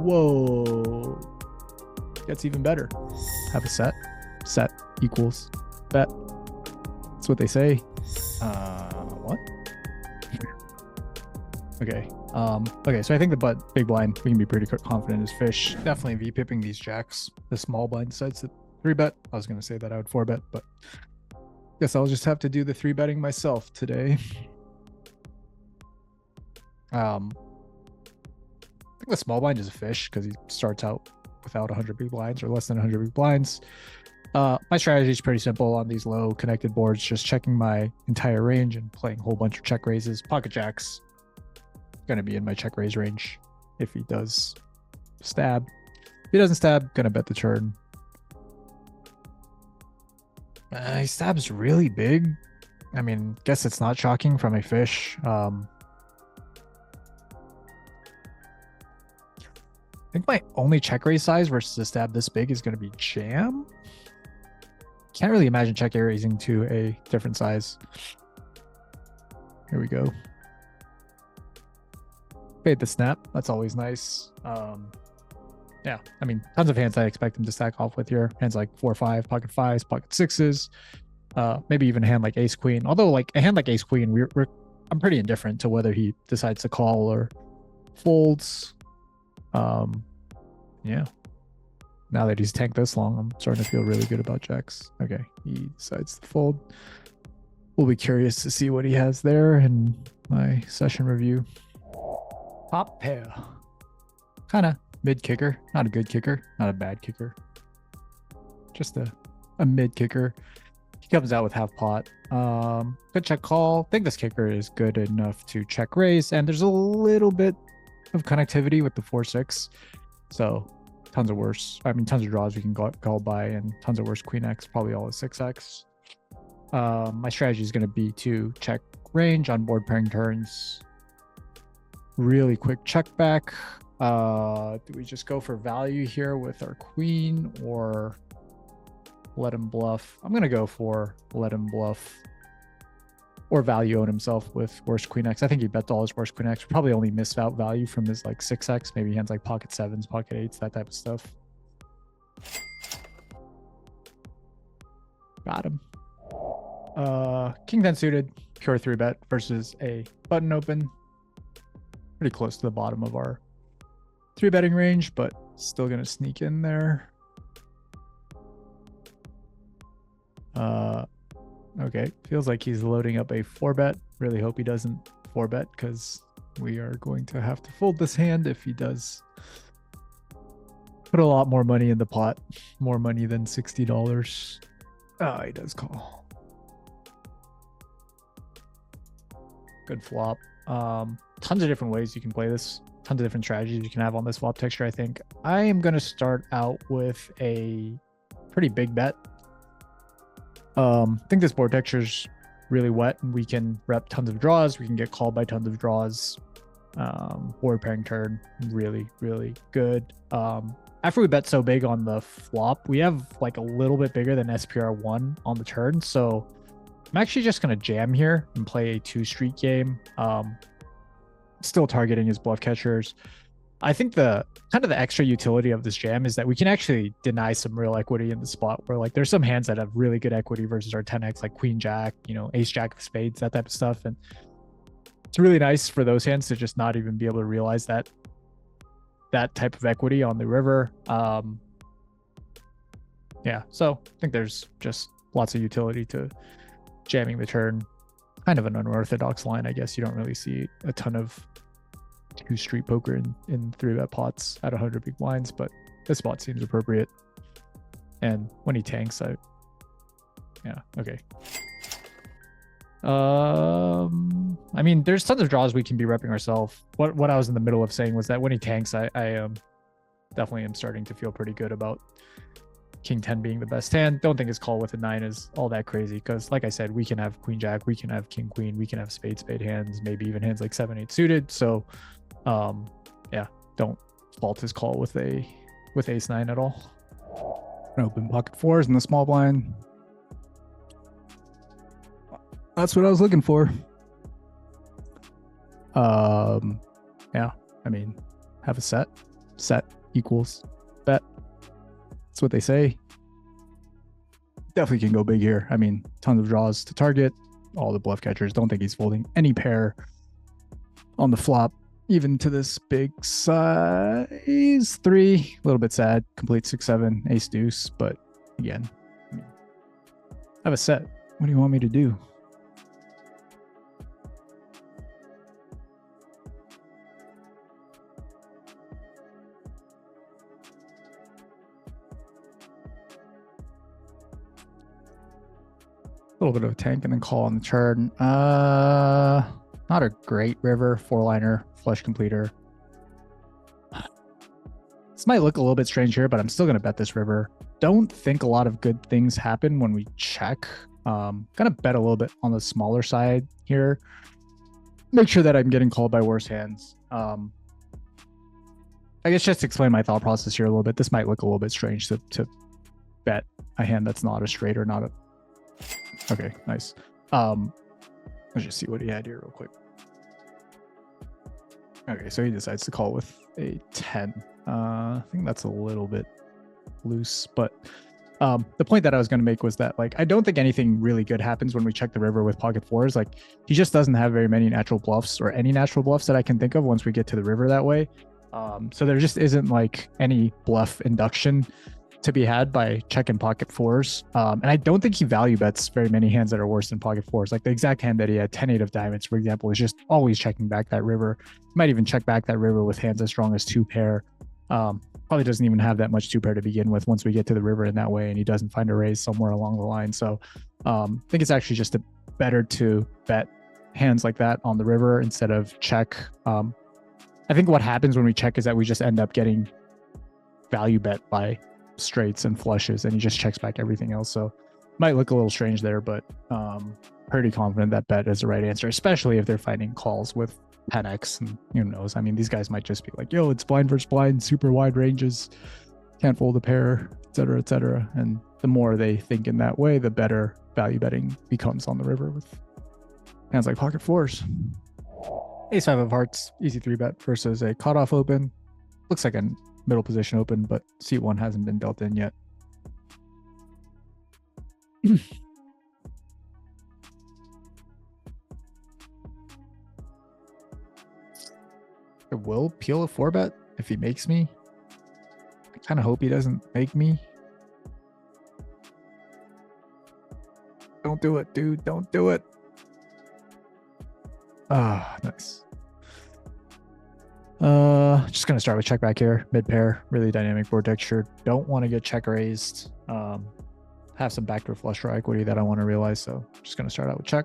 Whoa. Gets even better. Have a set. Set equals bet. That's what they say. What? Okay. Okay, so I think the big blind we can be pretty confident is fish. Definitely V-pipping these jacks. The small blind decides to 3-bet. I was gonna say that I would 4-bet, but guess I'll just have to do the 3-betting myself today. I think the small blind is a fish because he starts out without 100 big blinds or less than 100 big blinds. My strategy is pretty simple on these low connected boards, just checking my entire range and playing a whole bunch of check raises. Pocket jacks gonna be in my check raise range if he does stab. If he doesn't stab, gonna bet the turn. He stabs really big. I mean, guess it's not shocking from a fish. I think my only check raise size versus a stab this big is going to be jam. Can't really imagine check raising to a different size. Here we go. Fade the snap. That's always nice. Yeah, I mean, tons of hands I expect him to stack off with here. Hands like 4-5, pocket 5s, pocket 6s. Maybe even a hand like ace queen. Although like a hand like ace queen, I'm pretty indifferent to whether he decides to call or folds. Yeah, now that he's tanked this long, I'm starting to feel really good about jacks. Okay, he decides to fold. We'll be curious to see what he has there in my session review. Pop pair, kind of mid kicker, not a good kicker, not a bad kicker, just a mid kicker. He comes out with half pot. Good check call. I think this kicker is good enough to check raise, and there's a little bit of connectivity with the 4-6, so tons of draws we can call by, and tons of worse queen x, probably all at 6x. My strategy is going to be to check range on board pairing turns. Really quick check back. Do we just go for value here with our queen or let him bluff? I'm going to go for let him bluff or value own himself with worst queen x. I think he bet all his worst queen x. Probably only missed out value from his like 6x, maybe hands like pocket 7s, pocket 8s, that type of stuff. Got him. King 10 suited, pure 3-bet versus a button open. Pretty close to the bottom of our 3-betting range, but still gonna sneak in there. Okay, feels like he's loading up a 4-bet. Really hope he doesn't 4-bet because we are going to have to fold this hand if he does put a lot more money in the pot. More money than $60. Oh, he does call. Good flop. Tons of different ways you can play this. Tons of different strategies you can have on this flop texture. I think I am going to start out with a pretty big bet. I think this board texture is really wet and we can rep tons of draws. We can get called by tons of draws. Board pairing turn, really, really good. After we bet so big on the flop, we have like a little bit bigger than SPR1 on the turn. So I'm actually just going to jam here and play a 2-street game. Still targeting his bluff catchers. I think the kind of the extra utility of this jam is that we can actually deny some real equity in the spot where like there's some hands that have really good equity versus our 10x, like queen jack, you know, ace jack of spades, that type of stuff. And it's really nice for those hands to just not even be able to realize that type of equity on the river. Yeah, so I think there's just lots of utility to jamming the turn. Kind of an unorthodox line, I guess. You don't really see a ton of 2-street poker in 3-bet pots at 100 big blinds, but this spot seems appropriate. And when he tanks, yeah, okay. I mean, there's tons of draws we can be repping ourselves. What I was in the middle of saying was that when he tanks, I definitely am starting to feel pretty good about King 10 being the best hand. Don't think his call with a 9 is all that crazy because, like I said, we can have queen jack, we can have king queen, we can have spade hands, maybe even hands like 7-8 suited. So yeah, don't fault his call with ace 9 at all. Open pocket 4s in the small blind. That's what I was looking for. Yeah, I mean, have a set. set equals bet. That's what they say. Definitely can go big here. I mean, tons of draws to target. All the bluff catchers. Don't think he's folding any pair on the flop, even to this big size 3. A little bit sad. Complete 6-7, ace deuce. But again, I have a set. What do you want me to do? A little bit of a tank and then call on the turn. Not a great river. 4-liner, flush completer. This might look a little bit strange here, but I'm still going to bet this river. Don't think a lot of good things happen when we check. Kind of bet a little bit on the smaller side here. Make sure that I'm getting called by worse hands. I guess just to explain my thought process here a little bit, this might look a little bit strange to bet a hand that's not a straight or not a... Okay, nice. Let's just see what he had here real quick. Okay, so he decides to call with a 10. I think that's a little bit loose, but the point that I was going to make was that, like, I don't think anything really good happens when we check the river with pocket fours. Like, he just doesn't have very many natural bluffs, or any natural bluffs that I can think of once we get to the river that way. So there just isn't like any bluff induction to be had by checking pocket fours. And I don't think he value bets very many hands that are worse than pocket fours. Like the exact hand that he had, 10-8 of diamonds, for example, is just always checking back that river. Might even check back that river with hands as strong as 2-pair. Probably doesn't even have that much 2-pair to begin with once we get to the river in that way, and he doesn't find a raise somewhere along the line. So I think it's actually just better to bet hands like that on the river instead of check. I think what happens when we check is that we just end up getting value bet by straights and flushes, and he just checks back everything else. So might look a little strange there, but pretty confident that bet is the right answer, especially if they're finding calls with 10x, and who knows, I mean, these guys might just be like, yo, it's blind versus blind, super wide ranges, can't fold a pair, etc., etc. And the more they think in that way, the better value betting becomes on the river with hands like pocket fours. Ace 5 of hearts, easy 3-bet versus a cutoff open. Looks like a middle position open, but seat 1 hasn't been dealt in yet. I will peel a 4-bet if he makes me. I kind of hope he doesn't make me. Don't do it, dude. Don't do it. Ah, nice. Just gonna start with check back here, mid pair, really dynamic board texture. Don't want to get check raised. Have some backdoor flush draw equity that I want to realize, so just gonna start out with check.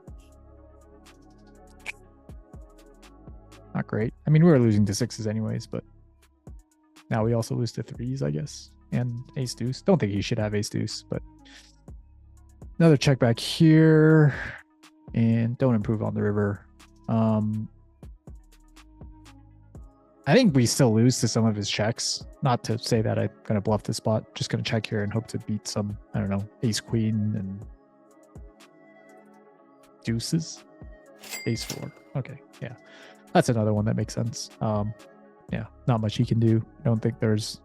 Not great. I mean, we were losing to 6s anyways, but now we also lose to 3s, I guess, and ace deuce. Don't think he should have ace deuce, but another check back here, and don't improve on the river. I think we still lose to some of his checks. Not to say that I'm going to bluff this spot. Just going to check here and hope to beat some, I don't know, ace queen and deuces. Ace 4. Okay, yeah. That's another one that makes sense. Yeah, not much he can do. I don't think there's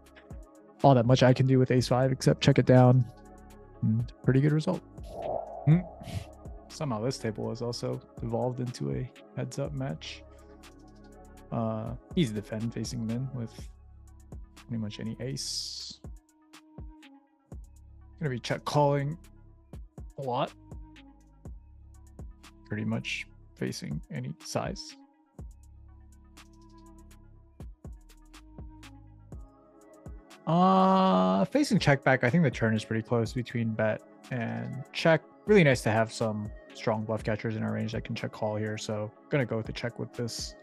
all that much I can do with ace 5 except check it down. And pretty good result. Somehow this table has also evolved into a heads-up match. Easy defend facing min with pretty much any ace. Gonna be check calling a lot. Pretty much facing any size. Facing check back, I think the turn is pretty close between bet and check. Really nice to have some strong bluff catchers in our range that can check call here. So gonna go with the check with this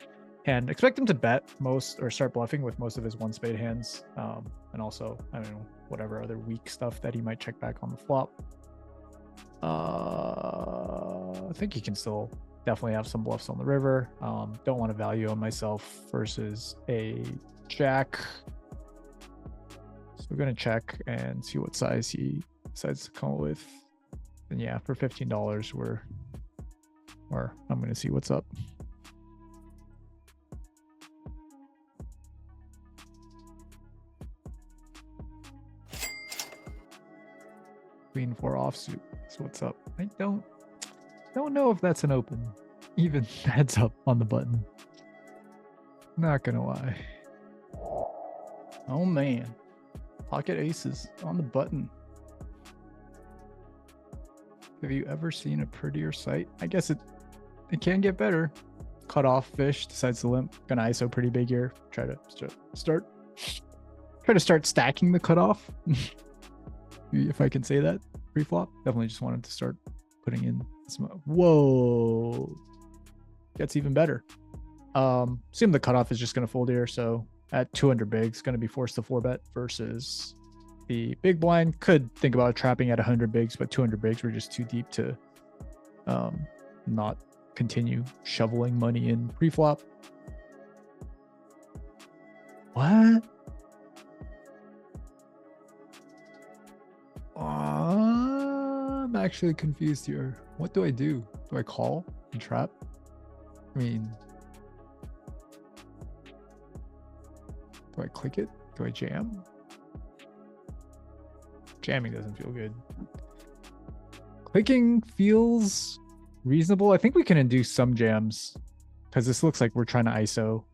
hand. Expect him to bet most or start bluffing with most of his 1-spade hands. And also, I don't know, whatever other weak stuff that he might check back on the flop. I think he can still definitely have some bluffs on the river. Don't want to value on myself versus a jack. So we're going to check and see what size he decides to come with. And yeah, for $15, I'm going to see what's up. Queen 4 offsuit. So what's up? I don't know if that's an open. Even heads up on the button. Not gonna lie. Oh man. Pocket aces on the button. Have you ever seen a prettier sight? I guess it can get better. Cut off fish, decides to limp. Gonna ISO pretty big here. Try to start stacking the cutoff. If I can say that pre-flop. Definitely just wanted to start putting in some. Whoa. Gets even better. Assume the cutoff is just gonna fold here, so at 200 bigs, gonna be forced to 4-bet versus the big blind. Could think about trapping at 100 bigs, but 200 bigs were just too deep to not continue shoveling money in pre-flop. What? I'm actually confused here. What do I do? Do I call and trap? I mean, do I click it? Do I jam? Jamming doesn't feel good. Clicking feels reasonable. I think we can induce some jams because this looks like we're trying to ISO.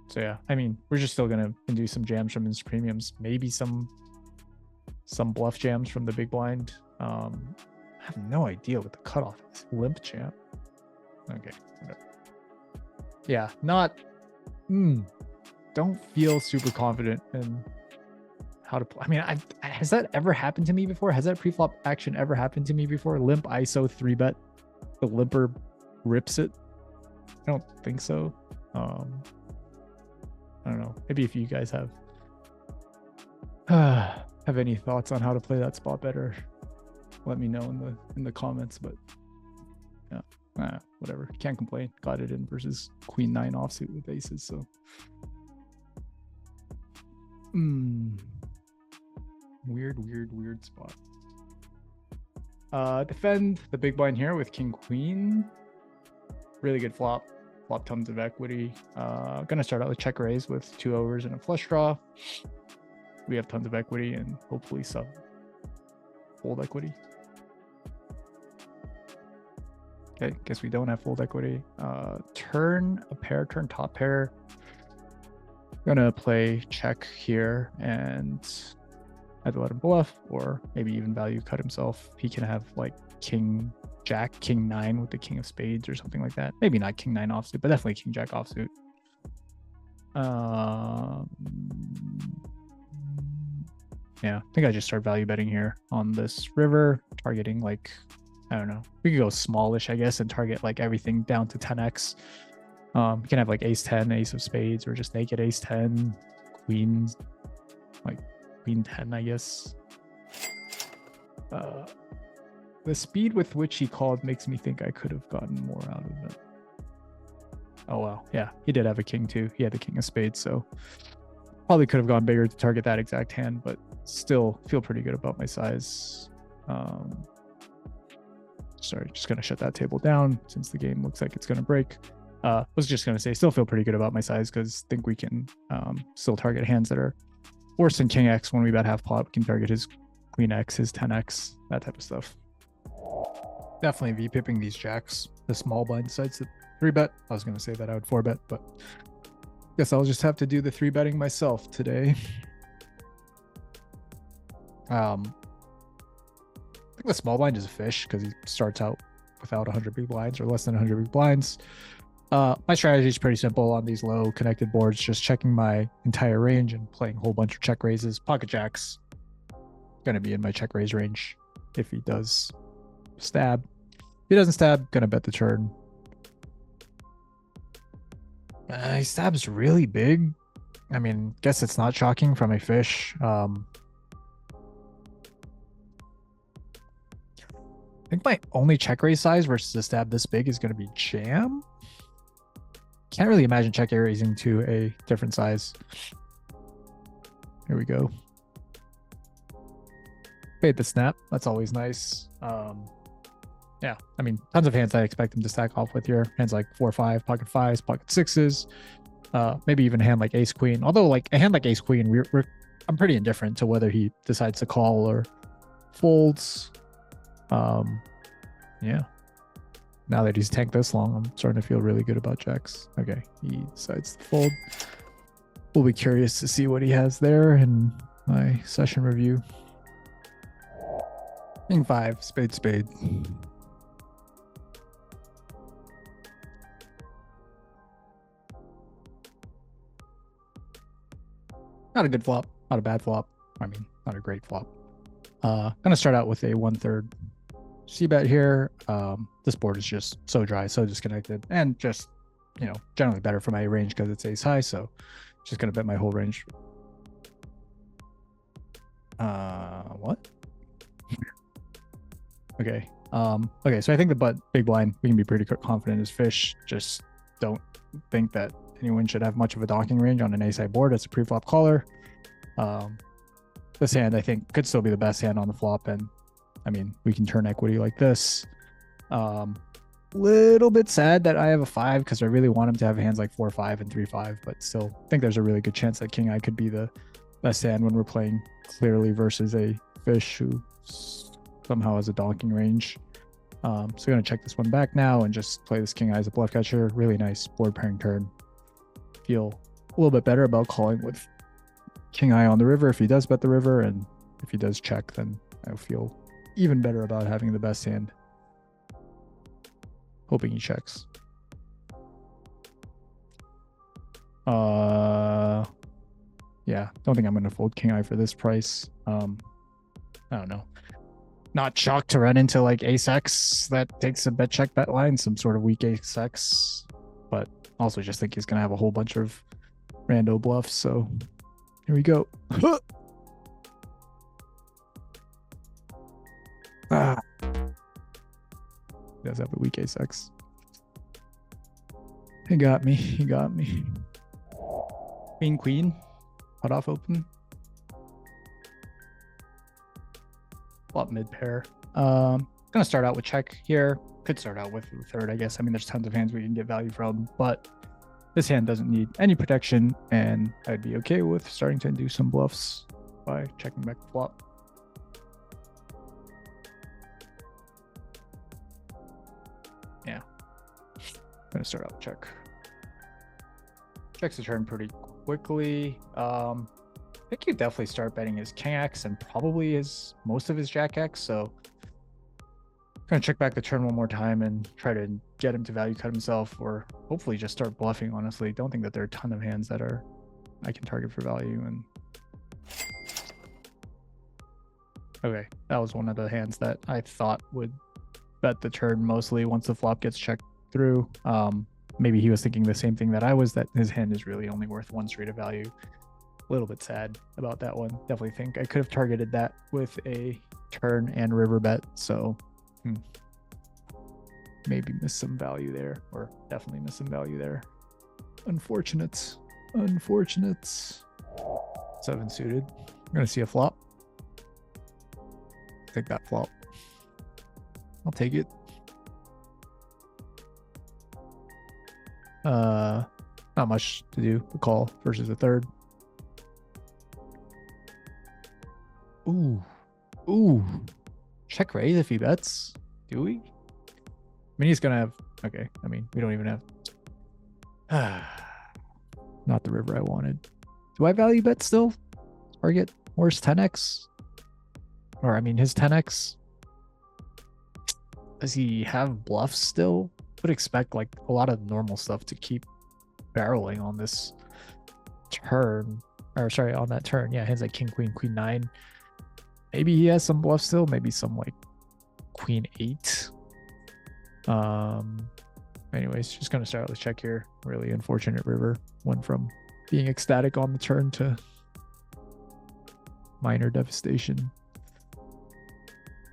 So yeah, I mean, we're just still gonna induce some jams from his premiums, maybe some bluff jams from the big blind. I have no idea what the cutoff is. Limp jam. Okay. Yeah, not. Don't feel super confident in how to play. I mean, has that ever happened to me before? Has that pre-flop action ever happened to me before? Limp ISO 3-bet. The limper rips it. I don't think so. I don't know. Maybe if you guys have any thoughts on how to play that spot better, let me know in the comments. But yeah, whatever. Can't complain. Got it in versus Queen 9 offsuit with aces. So weird spot. Defend the big blind here with King Queen. Really good flop. Flop tons of equity. Gonna start out with check raise with 2 overs and a flush draw. We have tons of equity and hopefully some fold equity. Okay, guess we don't have fold equity. Turn a pair, turn top pair. Gonna play check here and either let him bluff or maybe even value cut himself. He can have like king jack, king 9 with the king of spades or something like that. Maybe not king 9 offsuit, but definitely king jack offsuit. Yeah, I think I just start value betting here on this river, targeting like, I don't know, we could go smallish, I guess, and target like everything down to 10x. You can have like ace 10, ace of spades, or just naked ace 10, queens, like queen 10, I guess. The speed with which he called makes me think I could have gotten more out of it. Oh, well. Yeah, he did have a king too. He had the king of spades, so probably could have gone bigger to target that exact hand, but still feel pretty good about my size. Sorry, just going to shut that table down since the game looks like it's going to break. Was just going to say, still feel pretty good about my size because I think we can still target hands that are worse than king X when we bet half pot. We can target his queen X, his 10X, that type of stuff. Definitely V-pipping these jacks. The small blind sides to 3-bet. I was going to say that I would 4-bet, but guess I'll just have to do the 3-betting myself today. I think the small blind is a fish because he starts out without 100 big blinds or less than 100 big blinds. My strategy is pretty simple on these low connected boards, just checking my entire range and playing a whole bunch of check raises. Pocket jacks going to be in my check raise range if he does stab. If he doesn't stab, gonna bet the turn. He stabs really big. I mean, guess it's not shocking from a fish. I think my only check raise size versus a stab this big is going to be jam. Can't really imagine check raising to a different size. Here we go. Fade the snap. That's always nice. Yeah, I mean, tons of hands I expect him to stack off with here. Hands like 4-5, pocket 5s, pocket 6s. Maybe even a hand like ace queen. Although like a hand like ace queen, we're I'm pretty indifferent to whether he decides to call or folds. Yeah. Now that he's tanked this long, I'm starting to feel really good about jacks. Okay, he decides to fold. We'll be curious to see what he has there in my session review. King 5, spade. Not a good flop, not a bad flop. I mean, not a great flop. Gonna start out with a 1/3 c-bet here. This board is just so dry, so disconnected, and just, you know, generally better for my range because it's ace high, so just gonna bet my whole range. What? Okay. Okay, so I think the big blind, we can be pretty confident is fish. Just don't think that anyone should have much of a docking range on an ace high board as a pre-flop caller. This hand I think could still be the best hand on the flop, and I mean we can turn equity like this. Little bit sad that I have a 5 because I really want him to have hands like 4-5 and 3-5, but still think there's a really good chance that king eye could be the best hand when we're playing clearly versus a fish who somehow has a donking range. So I'm gonna check this one back now and just play this king eye as a bluff catcher. Really nice board pairing turn. Feel a little bit better about calling with king eye on the river if he does bet the river, and if he does check, then I feel even better about having the best hand. Hoping he checks. Yeah, don't think I'm gonna fold king eye for this price. I don't know. Not shocked to run into like ace X that takes a bet check bet line, some sort of weak ace X, but also just think he's gonna have a whole bunch of rando bluffs. So here we go. Ah. He does have a weak ace X. He got me. He got me. Queen. Cut off open. Flop mid pair. Gonna start out with check here. Could start out with the third, I guess. I mean, there's tons of hands we can get value from, but this hand doesn't need any protection, and I'd be okay with starting to do some bluffs by checking back the flop. Yeah. Gonna start out with check. Checks the turn pretty quickly. I think you definitely start betting his king X and probably most of his jack X. So gonna check back the turn one more time and try to get him to value cut himself, or hopefully just start bluffing. Honestly, don't think that there are a ton of hands that I can target for value. And okay, that was one of the hands that I thought would bet the turn mostly once the flop gets checked through. Maybe he was thinking the same thing that I was, that his hand is really only worth one straight of value. A little bit sad about that one. Definitely think I could have targeted that with a turn and river bet. So maybe miss some value there, or definitely miss some value there. Unfortunate. 7 suited. I'm gonna see a flop. Take that flop. I'll take it. Not much to do. The call versus the third. Ooh. Check raise if he bets. Do we? I mean, he's gonna have. Okay. I mean, we don't even have. Not the river I wanted. Do I value bet still? Target worse 10x? Or I mean, his 10x. Does he have bluffs still? Would expect like a lot of normal stuff to keep barreling on this turn, or sorry, on that turn. Yeah, hands like king, queen, queen 9. Maybe he has some bluffs still. Maybe some like queen 8. Anyways, just gonna start with check here. Really unfortunate river. Went from being ecstatic on the turn to minor devastation.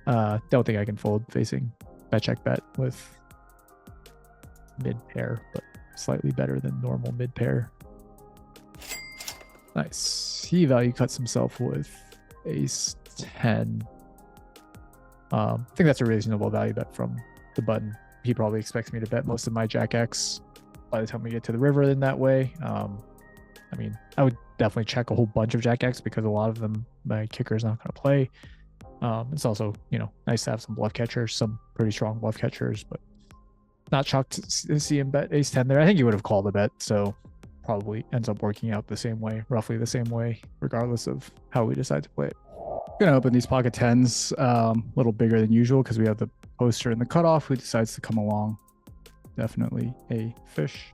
Don't think I can fold facing bet check bet with mid pair, but slightly better than normal mid pair. Nice. He value cuts himself with ace 10. I think that's a reasonable value bet from the button. He probably expects me to bet most of my jack X by the time we get to the river in that way. I mean, I would definitely check a whole bunch of Jack X because a lot of them my kicker is not going to play. It's also, you know, nice to have some bluff catchers, some pretty strong bluff catchers, but not shocked to see him bet ace 10 there. I think he would have called the bet, so probably ends up working out the same way, roughly the same way, regardless of how we decide to play it. Gonna open these pocket tens a little bigger than usual because we have the poster and the cutoff who decides to come along. Definitely a fish.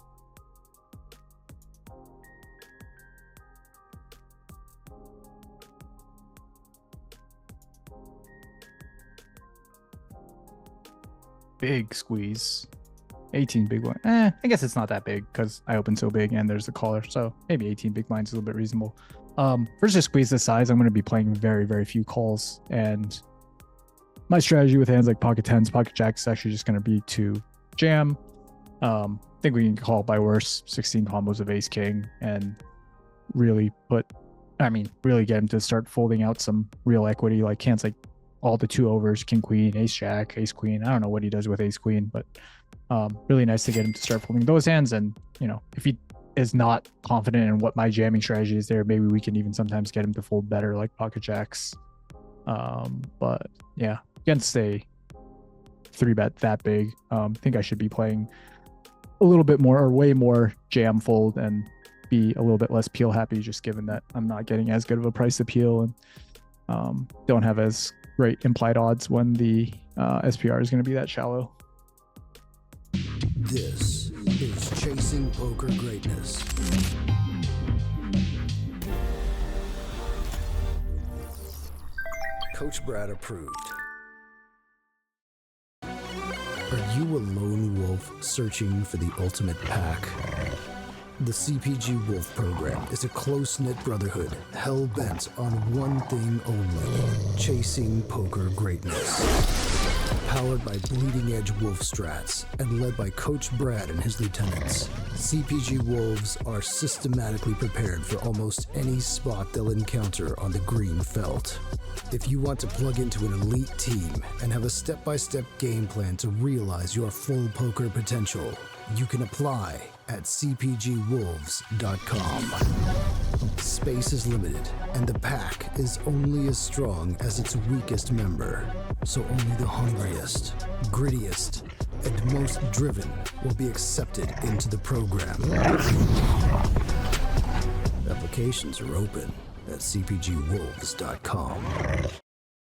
Big squeeze. 18 big blind. I guess it's not that big because I open so big and there's the caller. So maybe 18 big blinds is a little bit reasonable. First, just squeeze this size. I'm going to be playing very, very few calls. And my strategy with hands like pocket tens, pocket jacks is actually just going to be to jam. I think we can call by worse 16 combos of ace king and really really get him to start folding out some real equity, like hands like all the 2 overs, king queen, ace jack, ace queen. I don't know what he does with ace queen, but really nice to get him to start folding those hands. And, you know, if he is not confident in what my jamming strategy is there, maybe we can even sometimes get him to fold better like pocket jacks. But yeah, against a 3-bet that big, I think I should be playing a little bit more or way more jam fold and be a little bit less peel happy, just given that I'm not getting as good of a price appeal and don't have as great implied odds when the SPR is going to be that shallow. This is Chasing Poker Greatness. Coach Brad approved. Are you a lone wolf searching for the ultimate pack? The CPG Wolf program is a close-knit brotherhood hell-bent on one thing only: chasing poker greatness. Powered by bleeding-edge wolf strats and led by Coach Brad and his lieutenants, CPG Wolves are systematically prepared for almost any spot they'll encounter on the green felt. If you want to plug into an elite team and have a step-by-step game plan to realize your full poker potential, you can apply at cpgwolves.com. Space is limited, and the pack is only as strong as its weakest member. So only the hungriest, grittiest, and most driven will be accepted into the program. Applications are open at cpgwolves.com.